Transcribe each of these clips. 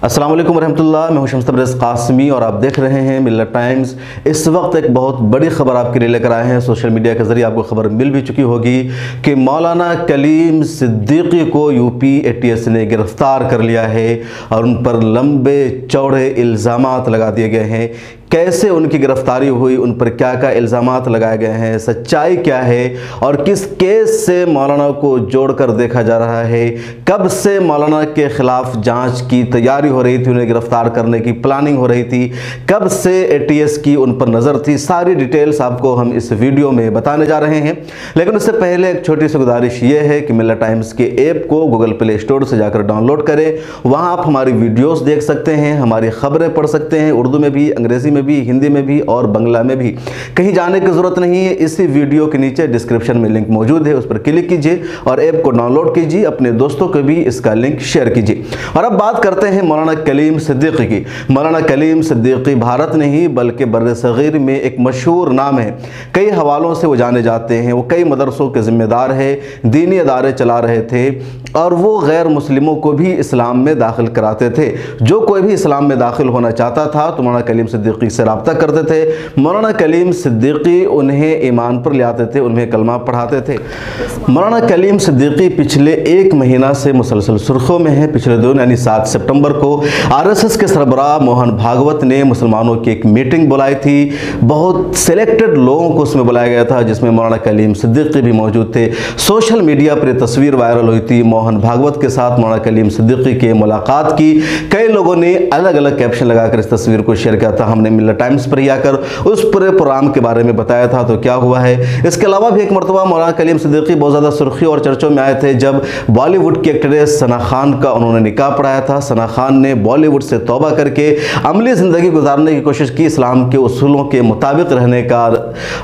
अस्सलाम वालेकुम रहमतुल्लाह। मैं हूं तब्रेज़ क़ास्मी और आप देख रहे हैं मिल्लत टाइम्स। इस वक्त एक बहुत बड़ी ख़बर आपके लिए लेकर आए हैं। सोशल मीडिया के ज़रिए आपको ख़बर मिल भी चुकी होगी कि मौलाना कलीम सिद्दीकी को यूपी ATS ने गिरफ़्तार कर लिया है और उन पर लंबे चौड़े इल्ज़ामात लगा दिए गए हैं। कैसे उनकी गिरफ़्तारी हुई, उन पर क्या क्या इल्ज़ामात लगाए गए हैं, सच्चाई क्या है और किस केस से मौलाना को जोड़कर देखा जा रहा है, कब से मौलाना के ख़िलाफ़ जांच की तैयारी हो रही थी, उन्हें गिरफ़्तार करने की प्लानिंग हो रही थी, कब से ATS की उन पर नज़र थी, सारी डिटेल्स आपको हम इस वीडियो में बताने जा रहे हैं। लेकिन उससे पहले एक छोटी सी गुजारिश ये है कि मिल्लत टाइम्स के ऐप को गूगल प्ले स्टोर से जाकर डाउनलोड करें। वहाँ आप हमारी वीडियोज़ देख सकते हैं, हमारी ख़बरें पढ़ सकते हैं, उर्दू में भी, अंग्रेज़ी में भी, हिंदी में भी और बांग्ला में भी। कहीं जाने की ज़रूरत नहीं है। इसी वीडियो के नीचे डिस्क्रिप्शन में लिंक मौजूद है, उस पर क्लिक कीजिए और ऐप को डाउनलोड कीजिए, अपने दोस्तों को भी इसका लिंक शेयर कीजिए। और अब बात करते हैं मौलाना कलीम सिद्दीकी की। मौलाना कलीम सिद्दीकी भारत नहीं बल्कि बर्र-ए-सग़ीर में एक मशहूर नाम है। कई हवालों से वो जाने जाते हैं। वो कई मदरसों के ज़िम्मेदार है, दीनी अदारे चला रहे थे और वो गैर मुस्लिमों को भी इस्लाम में दाखिल कराते थे। जो कोई भी इस्लाम में दाखिल होना चाहता था तो मौलाना कलीम सिद्दीकी से रब्ता करते थे। मौलाना कलीम सिद्दीकी उन्हें ईमान पर ले आते थे, उन्हें कलमा पढ़ाते थे। मौलाना कलीम सिद्दीकी पिछले एक महीना से मुसलसल सुर्खियों में है। पिछले दिन यानी 7 सितंबर को RSS के सरबराह मोहन भागवत ने मुसलमानों की एक मीटिंग बुलाई थी। बहुत सिलेक्टेड लोगों को उसमें बुलाया गया था, जिसमें मौलाना कलीम सिद्दीकी भी मौजूद थे। सोशल मीडिया पर तस्वीर वायरल हुई थी। मोहन भागवत के साथ मौलाना कलीम सिद्दीकी की मुलाकात की। कई लोगों ने अलग अलग कैप्शन लगाकर इस तस्वीर को शेयर किया था। हमने मिल्लत टाइम्स पर ही आकर उस पूरे प्रोग्राम के बारे में बताया था। तो क्या हुआ है, इसके अलावा भी एक मरतबा मौलाना कलीम सिद्दीकी बहुत ज़्यादा सुर्खी और चर्चों में आए थे जब बॉलीवुड की एक्ट्रेस सना खान का उन्होंने निकाह पढ़ाया था। सना खान ने बॉलीवुड से तौबा करके अमली ज़िंदगी गुजारने की कोशिश की, इस्लाम के उसूलों के मुताबिक रहने का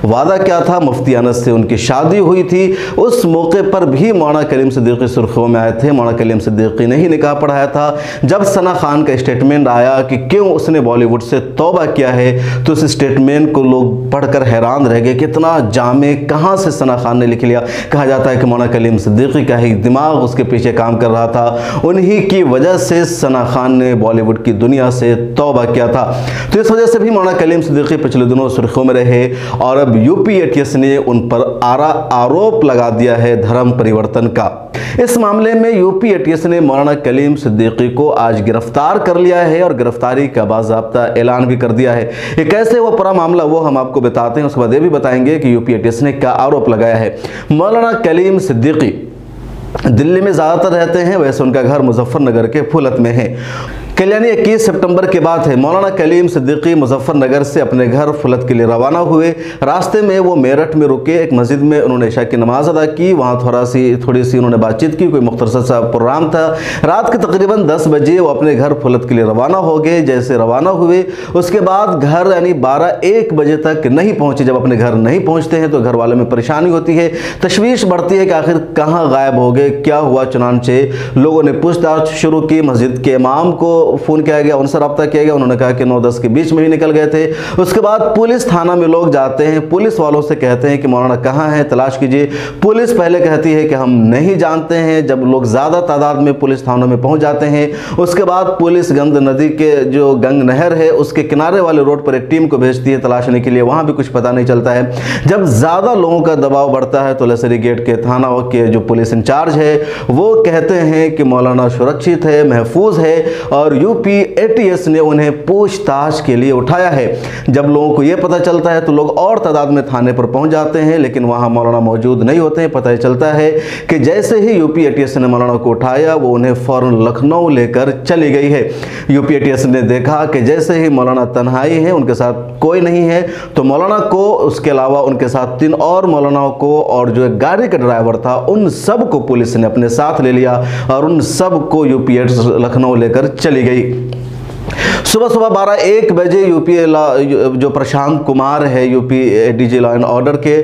वादा किया था। मुफ्ती अनस से उनकी शादी हुई थी। उस मौके पर भी मौलाना कलीम सिद्दीकी सुर्खियों में आए थे। मौलाना कलीम सिद्दीकी ने ही निकाह पढ़ाया था। जब सना खान का स्टेटमेंट आया कि क्यों उसने बॉलीवुड से तौबा किया है तो उस स्टेटमेंट को लोग पढ़कर हैरान रह गए। कितना जामे कहाँ से सना खान ने लिख लिया। कहा जाता है कि मौलाना कलीम सिद्दीकी का ही दिमाग उसके पीछे काम कर रहा था। उन्हीं की वजह से सना खान ने बॉलीवुड की दुनिया से तौबा किया था। तो इस वजह से भी मौलाना कलीम सिद्दीकी पिछले दिनों सुर्खियों में रहे और अब यूपी ATS ने उन पर आरोप लगा दिया है धर्म परिवर्तन का। इस मामले में यूपी ATS ने मौलाना कलीम सिद्दीकी को आज गिरफ्तार कर लिया है और गिरफ्तारी का बाज़ाब्ता ऐलान भी कर दिया है। ये कैसे वो पूरा मामला वो हम आपको बताते हैं। उसके बाद ये भी बताएंगे कि यूपी ATS ने क्या आरोप लगाया है। मौलाना कलीम सिद्दीकी दिल्ली में ज़्यादातर रहते हैं, वैसे उनका घर मुजफ्फरनगर के फुलत में है। कल्याणी 21 सितंबर के बाद है। मौलाना कलीम सिद्दीकी मुजफ्फरनगर से अपने घर फुलत के लिए रवाना हुए। रास्ते में वो मेरठ में रुके, एक मस्जिद में उन्होंने इशा की नमाज अदा की। वहाँ थोड़ी सी उन्होंने बातचीत की, कोई मुख्तसर सा प्रोग्राम था। रात के तकरीबन 10 बजे वो अपने घर फुलत के लिए रवाना हो गए। जैसे रवाना हुए उसके बाद घर यानी 12-1 बजे तक नहीं पहुँचे। जब अपने घर नहीं पहुँचते हैं तो घर वालों में परेशानी होती है, तशवीश बढ़ती है कि आखिर कहाँ गायब हो गए, क्या हुआ। चुनांचे लोगों ने पूछताछ शुरू की। मस्जिद के इमाम को फ़ोन किया गया, उनसे रब्ता किया गया। उन्होंने कहा कि 9-10 के बीच में ही निकल गए थे। उसके बाद पुलिस थाना में लोग जाते हैं, पुलिस वालों से कहते हैं कि मौलाना कहाँ हैं, तलाश कीजिए। पुलिस पहले कहती है कि हम नहीं जानते हैं। जब लोग ज़्यादा तादाद में पुलिस थानों में पहुँच जाते हैं उसके बाद पुलिस गंग नदी के जो गंग नहर है उसके किनारे वाले रोड पर एक टीम को भेजती है तलाशने के लिए। वहाँ भी कुछ पता नहीं चलता है। जब ज़्यादा लोगों का दबाव बढ़ता है तो लसरी गेट के थाना के जो पुलिस इंचार्ज है वो कहते हैं कि मौलाना सुरक्षित है, महफूज है और यूपी ATS ने उन्हें पूछताछ के लिए उठाया है। जब लोगों को यह पता चलता है तो लोग और तादाद में थाने पर पहुंच जाते हैं, लेकिन वहां मौलाना मौजूद नहीं होते हैं। पता चलता है कि जैसे ही यूपी ATS ने मौलाना को उठाया वो उन्हें फ़ौरन लखनऊ लेकर चली गई है। यूपी ATS ने देखा कि जैसे ही मौलाना तन्हाई है, उनके साथ कोई नहीं है, तो मौलाना को उसके अलावा उनके साथ 3 और मौलानाओं को और जो एक गाड़ी का ड्राइवर था उन सब को पुलिस ने अपने साथ ले लिया और उन सब को यूपी लखनऊ लेकर चली गई। सुबह सुबह 12-1 बजे यूपी जो प्रशांत कुमार है UP DG law and order के,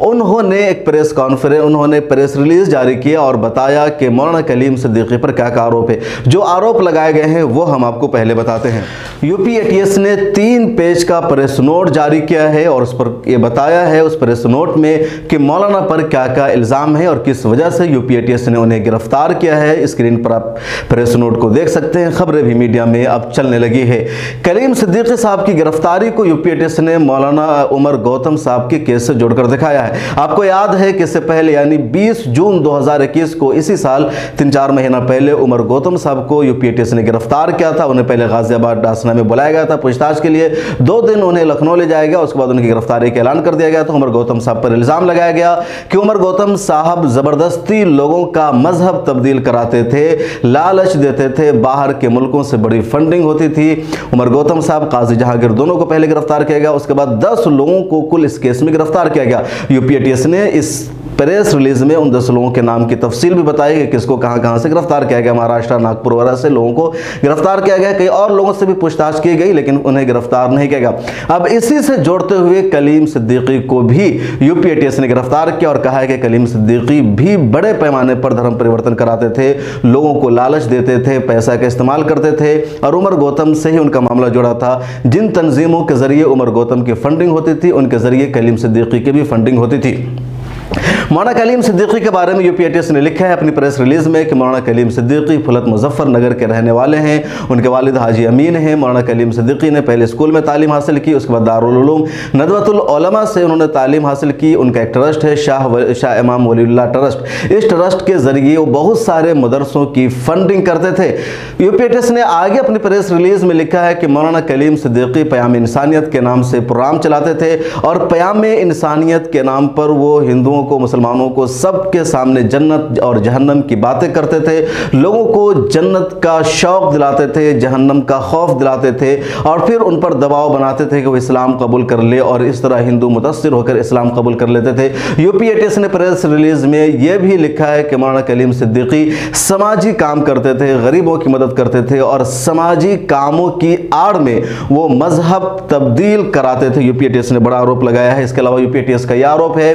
उन्होंने एक प्रेस कॉन्फ्रेंस, उन्होंने प्रेस रिलीज जारी किया और बताया कि मौलाना कलीम सिद्दीकी पर क्या क्या आरोप है। जो आरोप लगाए गए हैं वो हम आपको पहले बताते हैं। यूपी ATS ने 3 पेज का प्रेस नोट जारी किया है और उस पर यह बताया है उस प्रेस नोट में कि मौलाना पर क्या क्या इल्ज़ाम है और किस वजह से यूपी ATS ने उन्हें गिरफ्तार किया है। स्क्रीन पर आप प्रेस नोट को देख सकते हैं। खबरें भी मीडिया में अब चलने लगी है। कलीम सिद्दीकी साहब की गिरफ्तारी को यूपी ATS ने मौलाना उमर गौतम साहब के केस से जोड़कर दिखाया है। आपको याद है कि इससे पहले यानी 20 जून 2021 को, इसी साल 3-4 महीना पहले उमर गौतम साहब को यूपी ATS ने गिरफ्तार किया था। उन्हें पहले गाजियाबाद डासना में बुलाया गया था पूछताछ के लिए, 2 दिन उन्हें लखनऊ ले जाया गया, उसके बाद उनकी गिरफ्तारी का ऐलान कर दिया गया था। उमर गौतम साहब पर इल्जाम लगाया गया कि उमर गौतम साहब जबरदस्ती लोगों का मजहब तब्दील कराते थे, लालच देते थे, बाहर के मुल्कों से बड़ी फंडिंग होती थी। उमर गौतम साहब, काजी जहांगीर दोनों को पहले गिरफ्तार किया गया, उसके बाद 10 लोगों को कुल इस केस में गिरफ्तार किया गया। यूपी ATS ने इस प्रेस रिलीज में उन 10 लोगों के नाम की तफसील भी बताई कि किसको कहां से गिरफ्तार किया गया। महाराष्ट्र, नागपुर वगैरह से लोगों को गिरफ्तार किया गया। कई और लोगों से भी पूछताछ की गई लेकिन उन्हें गिरफ्तार नहीं किया गया। अब इसी से जोड़ते हुए कलीम सिद्दीकी को भी यूपी ATS ने गिरफ्तार किया और कहा है कि कलीम सिद्दीकी भी बड़े पैमाने पर धर्म परिवर्तन कराते थे, लोगों को लालच देते थे, पैसा का इस्तेमाल करते थे और उमर गौतम से ही उनका मामला जुड़ा था। जिन तंजीमों के जरिए उमर गौतम की फंडिंग होती थी उनके जरिए कलीम सिद्दीकी की भी फंडिंग होती थी। मौलाना कलीम सिद्दीकी के बारे में यूपी ATS ने लिखा है अपनी प्रेस रिलीज में कि मौलाना कलीम सिद्दीकी फुलत मुजफ्फर नगर के रहने वाले हैं। उनके वालिद हाजी अमीन हैं। मौलाना कलीम सिद्दीकी ने पहले स्कूल में तालीम हासिल की, उसके बाद दारुल उलूम नदवतुल उलमा से उन्होंने तालीम हासिल की। उनका एक ट्रस्ट है शाह इमाम वलीउल्लाह ट्रस्ट। इस ट्रस्ट के जरिए वो बहुत सारे मदरसों की फंडिंग करते थे। यूपी ATS ने आगे अपनी प्रेस रिलीज में लिखा है कि मौलाना कलीम सिद्दीकी प्याम इंसानियत के नाम से प्रोग्राम चलाते थे और प्याम इंसानियत के नाम पर वो हिंदुओं को, मुसलमानों को सबके सामने जन्नत और जहन्नम की बातें करते थे, लोगों को जन्नत का शौक दिलाते थे, जहन्नम का खौफ दिलाते थे और फिर उन पर दबाव बनाते थे कि वो इस्लाम कबूल कर ले और इस तरह हिंदू मुतासिर होकर इस्लाम कबूल कर लेते थे। यूपी ATS ने प्रेस रिलीज में यह भी लिखा है कि मौलाना कलीम सिद्दीकी समाजी काम करते थे, गरीबों की मदद करते थे और समाजी कामों की आड़ में वो मजहब तब्दील कराते थे। यूपी ATS ने बड़ा आरोप लगाया है। इसके अलावा यूपी ATS का यह आरोप है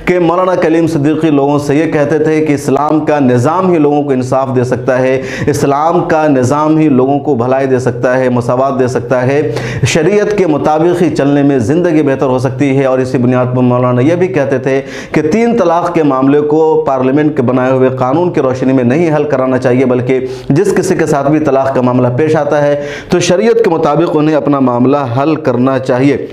कि मौलाना कलीम सिद्दीकी लोगों से ये कहते थे कि इस्लाम का निज़ाम ही लोगों को इंसाफ दे सकता है, इस्लाम का निज़ाम ही लोगों को भलाई दे सकता है, मसावत दे सकता है, शरीयत के मुताबिक ही चलने में ज़िंदगी बेहतर हो सकती है। और इसी बुनियाद पर मौलाना ये भी कहते थे कि 3 तलाक़ के मामले को पार्लियामेंट के बनाए हुए कानून की रोशनी में नहीं हल कराना चाहिए, बल्कि जिस किसी के साथ भी तलाक़ का मामला पेश आता है तो शरीयत के मुताबिक उन्हें अपना मामला हल करना चाहिए।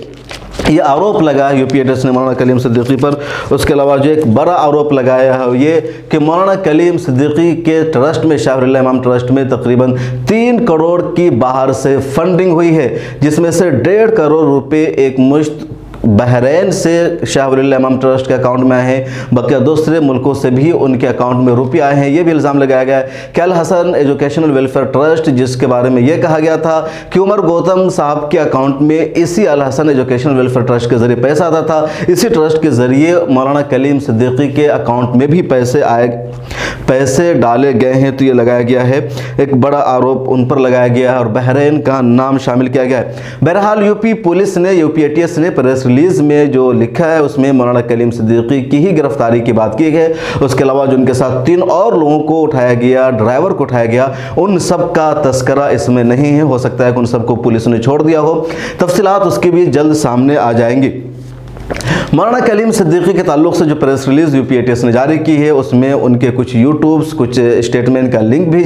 ये आरोप लगाया यूपी ATS ने मौलाना कलीम सिद्दीकी पर। उसके अलावा जो एक बड़ा आरोप लगाया है ये कि मौलाना कलीम सिद्दीकी के ट्रस्ट में, शाह इमाम ट्रस्ट में तकरीबन 3 करोड़ की बाहर से फंडिंग हुई है, जिसमें से 1.5 करोड़ रुपए एक मुश्त बहरीन से शाह इमाम ट्रस्ट के अकाउंट में आए हैं, बकिया दूसरे मुल्कों से भी उनके अकाउंट में रुपये आए हैं। ये भी इल्ज़ाम लगाया गया है कि अल हसन एजुकेशनल वेलफेयर ट्रस्ट, जिसके बारे में यह कहा गया था कि उमर गौतम साहब के अकाउंट में इसी अल हसन एजुकेशनल वेलफेयर ट्रस्ट के जरिए पैसा आता था, इसी ट्रस्ट के जरिए मौलाना कलीम सिद्दीकी के अकाउंट में भी पैसे डाले गए हैं। तो ये लगाया गया है, एक बड़ा आरोप उन पर लगाया गया है और बहरीन का नाम शामिल किया गया है। बहरहाल यूपी पुलिस ने, यूपी ATS ने प्रेस रिलीज में जो लिखा है उसमें मौलाना कलीम सिद्दीकी की ही गिरफ्तारी की बात की है। उसके अलावा जो उनके साथ 3 और लोगों को उठाया गया, ड्राइवर को उठाया गया, उन सब का तस्करा इसमें नहीं है। हो सकता है कि उन सबको पुलिस ने छोड़ दिया हो। तफसीलात उसकी भी जल्द सामने आ जाएंगी। मौलाना कलीम सिद्दीकी के ताल्लुक से जो प्रेस रिलीज यूपी ATS ने जारी की है उसमें उनके कुछ यूट्यूब्स, कुछ स्टेटमेंट का लिंक भी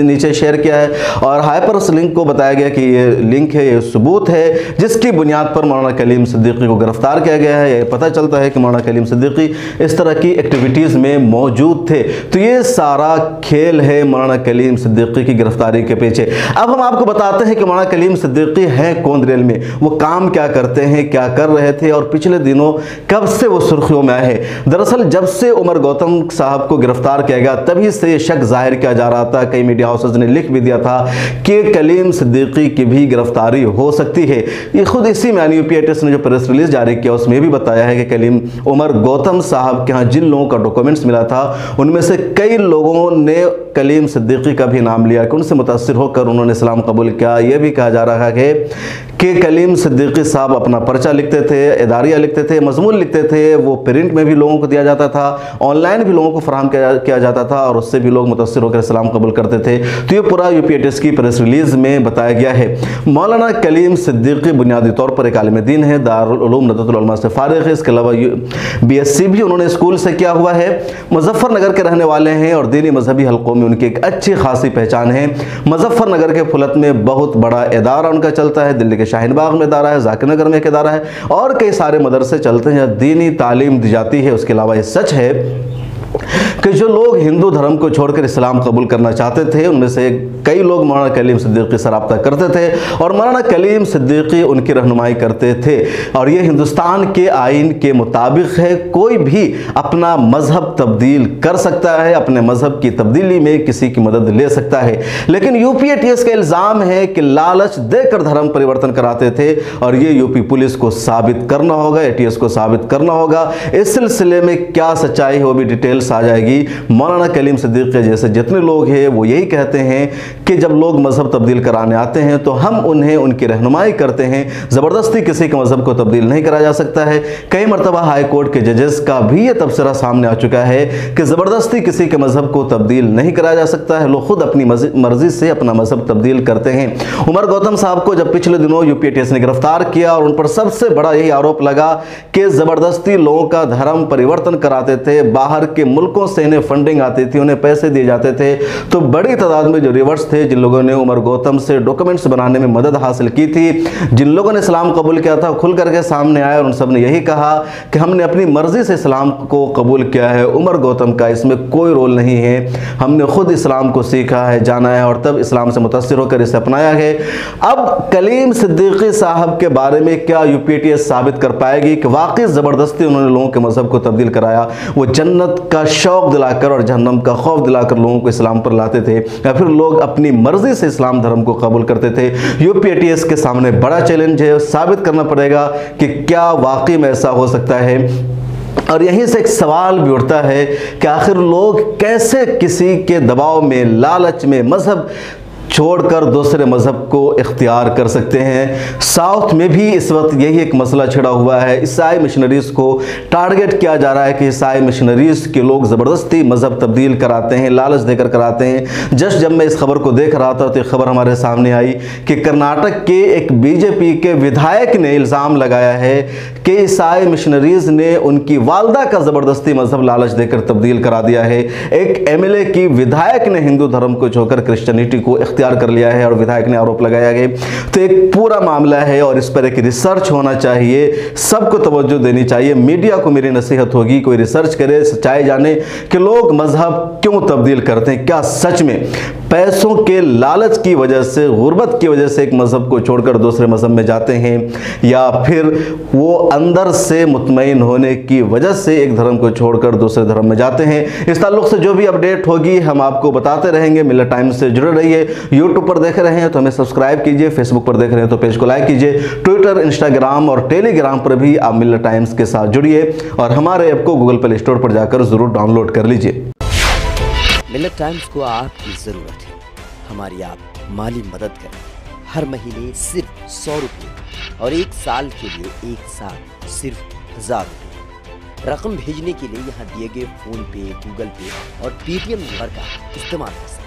नीचे शेयर किया है और हाइपरस लिंक को बताया गया कि ये लिंक है, ये सबूत है जिसकी बुनियाद पर मौलाना कलीम सिद्दीकी को गिरफ्तार किया गया है। ये पता चलता है कि मौलाना कलीम सिद्दीकी इस तरह की एक्टिविटीज़ में मौजूद थे। तो ये सारा खेल है मौलाना कलीम सिद्दीकी की गिरफ्तारी के पीछे। अब हम आपको बताते हैं कि मौलाना कलीम सिद्दीकी है कौन रियल में, वो काम क्या करते हैं, क्या कर रहे थे और पिछले दिनों कब से वो सुर्खियों में आए हैं। दरअसल जब से उमर गौतम साहब को गिरफ्तार किया गया तभी से ये शक जाहिर किया जा रहा था, कई मीडिया हाउसेज ने लिख भी दिया था कि कलीम सिद्दीकी की भी गिरफ्तारी हो सकती है। ये खुद इसी में यानी यूपी ATS ने जो प्रेस रिलीज जारी किया उसमें भी बताया है कि कलीम उमर गौतम साहब के यहाँ जिन लोगों का डॉक्यूमेंट्स मिला था उनमें से कई लोगों ने कलीम सिद्दीकी का भी नाम लिया कि उनसे मुतासिर होकर उन्होंने इस्लाम कबूल किया। यह भी कहा जा रहा है कि कलीम सिद्दीकी साहब अपना पर्चा लिखते थे, इदारिया लिखते थे, मजमून लिखते थे, वो प्रिंट में भी लोगों को दिया जाता था, ऑनलाइन भी लोगों को फराहम किया जाता था और उससे भी लोग मुतासिर होकर इस्लाम कबूल करते थे। तो ये पूरा यूपी ATS की प्रेस रिलीज में बताया गया है। मौलाना कलीम सिद्दीकी बुनियादी तौर पर एक आलिम दीन है, दारुल उलूम नदवतुल उलमा से फारिग है। इसके अलावा BSc भी उन्होंने स्कूल से किया हुआ है। मुजफ्फरनगर के रहने वाले हैं और दीनी मजहबी हलकों में उनकी एक अच्छी खासी पहचान है। मुजफ्फरनगर के फुलत में बहुत बड़ा इदारा उनका चलता है, दिल्ली के शाहीन बाग में इदारा है, जाकिर नगर में एक इदारा है और कई सारे मदरसे चलते हैं जहाँ दीनी तालीम दी जाती है। उसके अलावा ये सच है कि जो लोग हिंदू धर्म को छोड़कर इस्लाम कबूल करना चाहते थे उनमें से कई लोग मौलाना कलीम सिद्दीकी से रब्ता करते थे और मौलाना कलीम सिद्दीकी उनकी रहनुमाई करते थे। और ये हिंदुस्तान के आइन के मुताबिक है, कोई भी अपना मजहब तब्दील कर सकता है, अपने मजहब की तब्दीली में किसी की मदद ले सकता है। लेकिन यूपी ATS का इल्ज़ाम है कि लालच देकर धर्म परिवर्तन कराते थे और ये यूपी पुलिस को साबित करना होगा, ATS को साबित करना होगा। इस सिलसिले में क्या सच्चाई है वो भी डिटेल्स आ जाएगी। मौलाना कलीम सिद्दीकी जैसे जितने लोग हैं वो यही कहते हैं कि जब लोग मजहब तब्दील कराने आते हैं तो हम उन्हें उनकी रहनुमाई करते हैं, ज़बरदस्ती किसी के मजहब को तब्दील नहीं करा जा सकता है। कई मरतबा हाई कोर्ट के जजेस का भी ये तबसरा सामने आ चुका है कि ज़बरदस्ती किसी के मजहब को तब्दील नहीं कराया जा सकता है, लोग खुद अपनी मर्जी से अपना मजहब तब्दील करते हैं। उमर गौतम साहब को जब पिछले दिनों यूपी ATS ने गिरफ्तार किया और उन पर सबसे बड़ा यही आरोप लगा कि ज़बरदस्ती लोगों का धर्म परिवर्तन कराते थे, बाहर के मुल्कों से इन्हें फंडिंग आती थी, उन्हें पैसे दिए जाते थे, तो बड़ी तादाद में जो रिवर्स थे जिन लोगों ने उमर गौतम से डॉक्यूमेंट्स बनाने में मदद हासिल की थी, जिन लोगों ने इस्लाम कबूल किया था, खुल करके सामने आए और उन सब ने यही कहा कि हमने अपनी मर्जी से इस्लाम को कबूल किया है, उमर गौतम का इसमें कोई रोल नहीं है, हमने खुद इस्लाम को सीखा है, जाना है और तब इस्लाम से मुतासिर होकर इसे अपनाया है। अब कलीम सिद्दीकी साहब के बारे में क्या यूपी ATS साबित कर पाएगी कि वाकई ज़बरदस्ती उन्होंने लोगों के मजहब को तब्दील कराया, वो जन्नत का शौक दिलाकर और जहन्नम का खौफ दिलाकर लोगों को इस्लाम पर लाते थे या फिर लोग अपनी मर्जी से इस्लाम धर्म को कबूल करते थे। यूपी ATS के सामने बड़ा चैलेंज है, साबित करना पड़ेगा कि क्या वाकई में ऐसा हो सकता है। और यहीं से एक सवाल भी उठता है कि आखिर लोग कैसे किसी के दबाव में, लालच में मजहब छोड़कर दूसरे मजहब को इख्तियार कर सकते हैं। साउथ में भी इस वक्त यही एक मसला छिड़ा हुआ है, ईसाई मिशनरीज़ को टारगेट किया जा रहा है कि ईसाई मिशनरीज़ के लोग ज़बरदस्ती मजहब तब्दील कराते हैं, लालच देकर कराते हैं। जस्ट जब मैं इस खबर को देख रहा था तो एक खबर हमारे सामने आई कि कर्नाटक के एक BJP के विधायक ने इल्ज़ाम लगाया है कि ईसाई मिशनरीज़ ने उनकी वालदा का ज़बरदस्ती मजहब लालच देकर तब्दील करा दिया है। एक MLA की विधायक ने हिंदू धर्म को छोड़कर क्रिश्चियनिटी को इख्तियार कर लिया है और विधायक ने आरोप लगाया है। तो एक पूरा मामला है और इस पर एक रिसर्च होना चाहिए, सबको तवज्जो देनी चाहिए। मीडिया को मेरी नसीहत होगी कोई रिसर्च करे, सच्चाई जाने कि लोग मजहब क्यों तब्दील करते हैं। क्या सच में पैसों के लालच की वजह से, गुर्बत की वजह से एक मजहब को छोड़कर दूसरे मजहब में जाते हैं, या फिर वो अंदर से मुतमईन होने की वजह से एक धर्म को छोड़कर दूसरे धर्म में जाते हैं। इस ताल्लुक से जो भी अपडेट होगी हम आपको बताते रहेंगे। मिल्लत टाइम्स से जुड़े रहिए। यूट्यूब पर देख रहे हैं तो हमें सब्सक्राइब कीजिए, फेसबुक पर देख रहे हैं तो पेज को लाइक कीजिए, ट्विटर, इंस्टाग्राम और टेलीग्राम पर भी आप मिल्लत टाइम्स के साथ जुड़िए और हमारे ऐप को गूगल प्ले स्टोर पर जाकर जरूर डाउनलोड कर लीजिए। मिल्लत टाइम्स को आपकी ज़रूरत है, हमारी आप माली मदद करें। हर महीने सिर्फ 100 रुपये और 1 साल के लिए एक साथ सिर्फ 1000 रुपये। रकम भेजने के लिए यहाँ दिए गए फ़ोन पे, गूगल पे और Paytm नंबर का इस्तेमाल कर सकते हैं।